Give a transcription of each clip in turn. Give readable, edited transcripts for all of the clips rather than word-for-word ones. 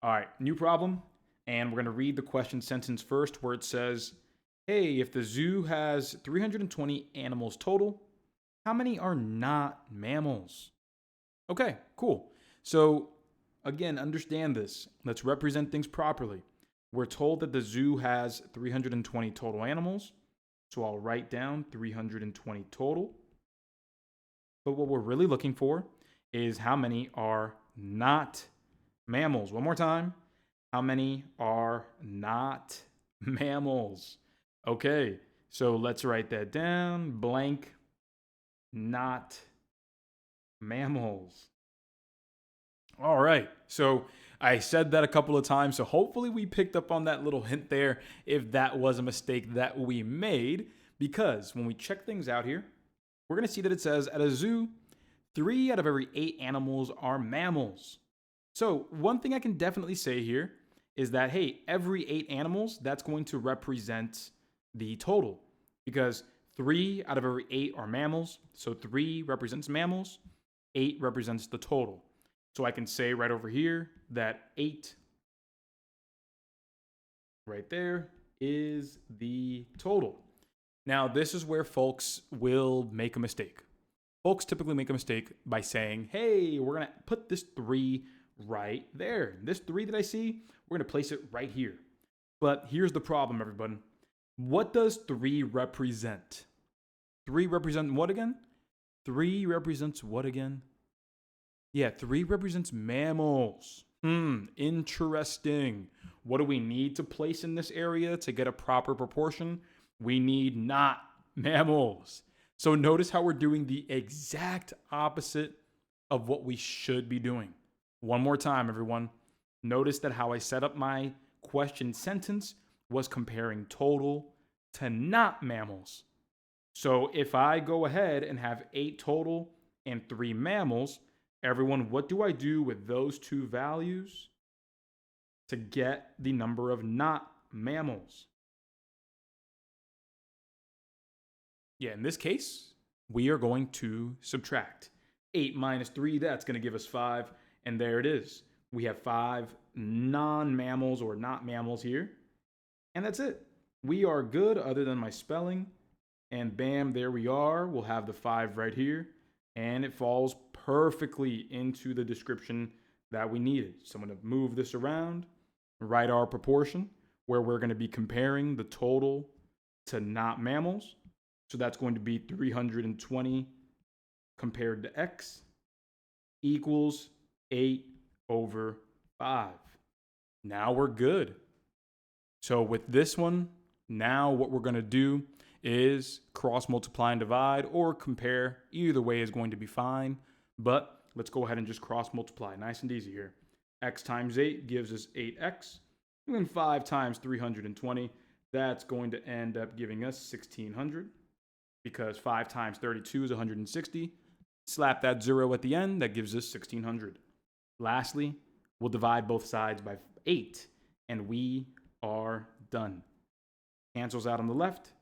All right, new problem. And we're going to read the question sentence first where it says, hey, if the zoo has 320 animals total, how many are not mammals? Okay, cool. So again, understand this. Let's represent things properly. We're told that the zoo has 320 total animals. So I'll write down 320 total. But what we're really looking for is how many are not mammals. One more time. How many are not mammals? Okay, so let's write that down. Blank, not mammals. All right, so I said that a couple of times, so hopefully we picked up on that little hint there if that was a mistake that we made, because when we check things out here, we're going to see that it says at a zoo, 3 out of every 8 animals are mammals. So one thing I can definitely say here is that, hey, every 8 animals, that's going to represent the total, because 3 out of every 8 are mammals. So 3 represents mammals, 8 represents the total. So I can say right over here that 8 right there is the total. Now, this is where folks will make a mistake. Folks typically make a mistake by saying, hey, we're going to put this 3 right there. This 3 that I see, we're going to place it right here. But here's the problem, everybody. What does 3 represent? 3 represent what again? 3 represents what again? Yeah, 3 represents mammals. Interesting. What do we need to place in this area to get a proper proportion? We need not mammals. So notice how we're doing the exact opposite of what we should be doing. One more time, everyone. Notice that how I set up my question sentence was comparing total to not mammals. So if I go ahead and have 8 total and 3 mammals, everyone, what do I do with those 2 values to get the number of not mammals? Yeah, in this case, we are going to subtract. 8 minus 3, that's going to give us 5. And there it is. We have 5 non-mammals or not mammals here. And that's it. We are good other than my spelling. And bam, there we are. We'll have the 5 right here. And it falls perfectly into the description that we needed. So I'm going to move this around, write our proportion, where we're going to be comparing the total to not mammals. So that's going to be 320 compared to x equals 8 over 5. Now we're good. So with this one, now what we're going to do is cross multiply and divide or compare. Either way is going to be fine. But let's go ahead and just cross multiply. Nice and easy here. X times 8 gives us 8x. And then 5 times 320, that's going to end up giving us 1600. Because 5 times 32 is 160. Slap that 0 at the end, that gives us 1600. Lastly, we'll divide both sides by 8, and we are done. Cancels out on the left,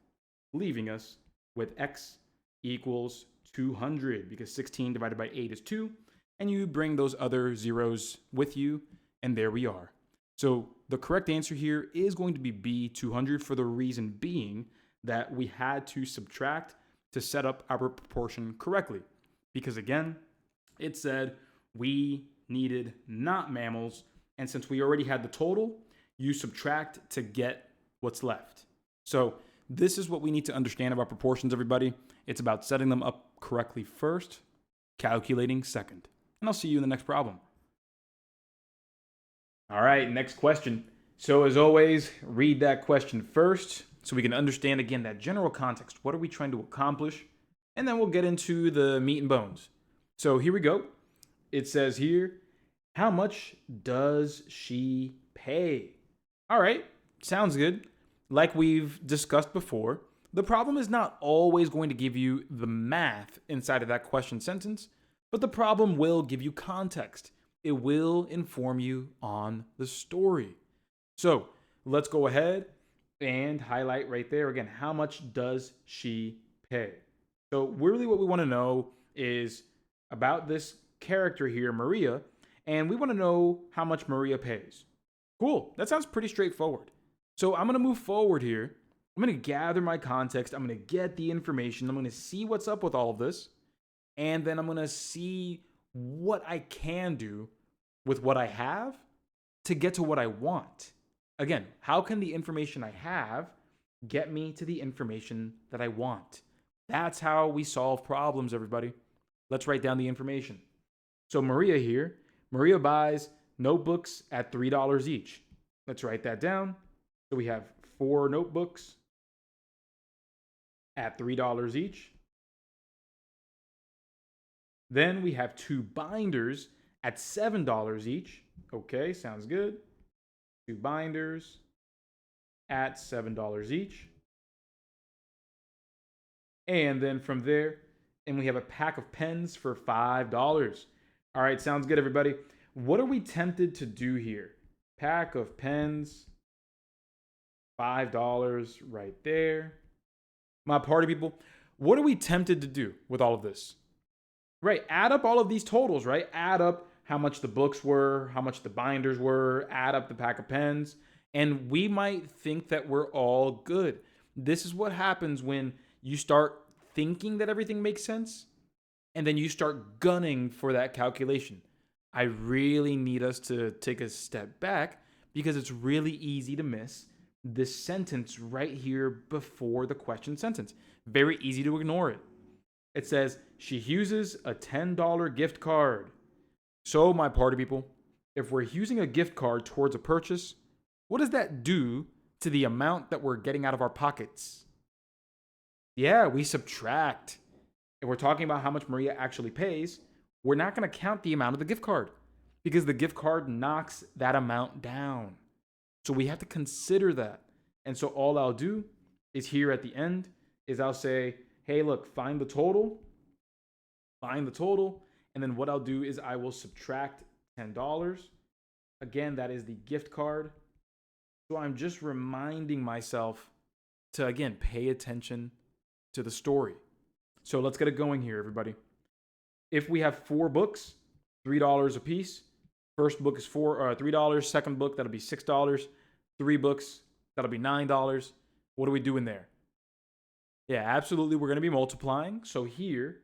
leaving us with x equals 200, because 16 divided by 8 is 2, and you bring those other zeros with you, and there we are. So the correct answer here is going to be B, 200, for the reason being that we had to subtract to set up our proportion correctly. Because again, it said we needed not mammals, and since we already had the total, you subtract to get what's left. So this is what we need to understand about proportions, everybody. It's about setting them up correctly first, calculating second. And I'll see you in the next problem. All right, next question. So as always, read that question first so we can understand, again, that general context. What are we trying to accomplish? And then we'll get into the meat and bones. So here we go. It says here, how much does she pay? All right, sounds good. Like we've discussed before, the problem is not always going to give you the math inside of that question sentence, but the problem will give you context. It will inform you on the story. So let's go ahead and highlight right there again, how much does she pay? So really what we want to know is about this character here, Maria, and we want to know how much Maria pays. Cool. That sounds pretty straightforward. So I'm going to move forward here. I'm going to gather my context. I'm going to get the information. I'm going to see what's up with all of this. And then I'm going to see what I can do with what I have to get to what I want. Again, how can the information I have get me to the information that I want? That's how we solve problems, everybody. Let's write down the information. So Maria here, Maria buys notebooks at $3 each. Let's write that down. So we have 4 notebooks at $3 each. Then we have 2 binders at $7 each. Okay, sounds good. 2 binders at $7 each. And then from there, and we have a pack of pens for $5. All right, sounds good, everybody. What are we tempted to do here? Pack of pens, $5 right there. My party people, what are we tempted to do with all of this? Right, add up all of these totals, right? Add up how much the books were, how much the binders were, add up the pack of pens, and we might think that we're all good. This is what happens when you start thinking that everything makes sense, and then you start gunning for that calculation. I really need us to take a step back because it's really easy to miss this sentence right here before the question sentence. Very easy to ignore it. It says, she uses a $10 gift card. So, my party people, if we're using a gift card towards a purchase, what does that do to the amount that we're getting out of our pockets? Yeah, we subtract. If we're talking about how much Maria actually pays, we're not going to count the amount of the gift card because the gift card knocks that amount down. So we have to consider that. And so all I'll do is here at the end is I'll say, hey, look, find the total. And then what I'll do is I will subtract $10. Again, that is the gift card. So I'm just reminding myself to, again, pay attention to the story. So let's get it going here, everybody. If we have 4 books, $3 a piece. First book is $3. Second book, that'll be $6. 3 books, that'll be $9. What are we doing there? Yeah, absolutely. We're going to be multiplying. So here,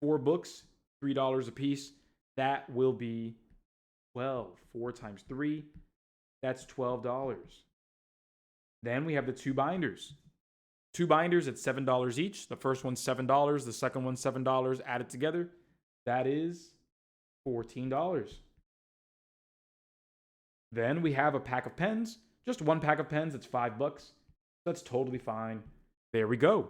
4 books, $3 a piece. That will be 12. 4 times 3, that's $12. Then we have the 2 binders. 2 binders at $7 each. The first one's $7. The second one's $7. Added together, that is $14. Then we have a pack of pens. Just 1 pack of pens. It's $5. That's totally fine. There we go.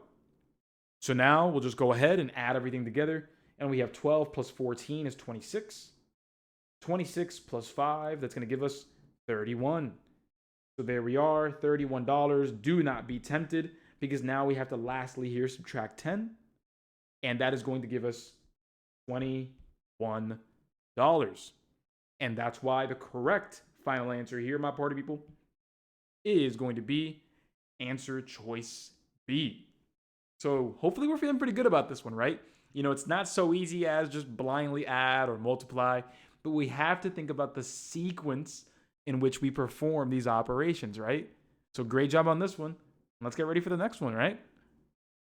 So now we'll just go ahead and add everything together. And we have 12 plus 14 is 26. 26 plus 5, that's going to give us 31. So there we are, $31. Do not be tempted because now we have to lastly here subtract 10. And that is going to give us $21. And that's why the correct final answer here, my party people, is going to be answer choice B. So hopefully we're feeling pretty good about this one, right? You know, it's not so easy as just blindly add or multiply, but we have to think about the sequence in which we perform these operations, right? So great job on this one. Let's get ready for the next one, right?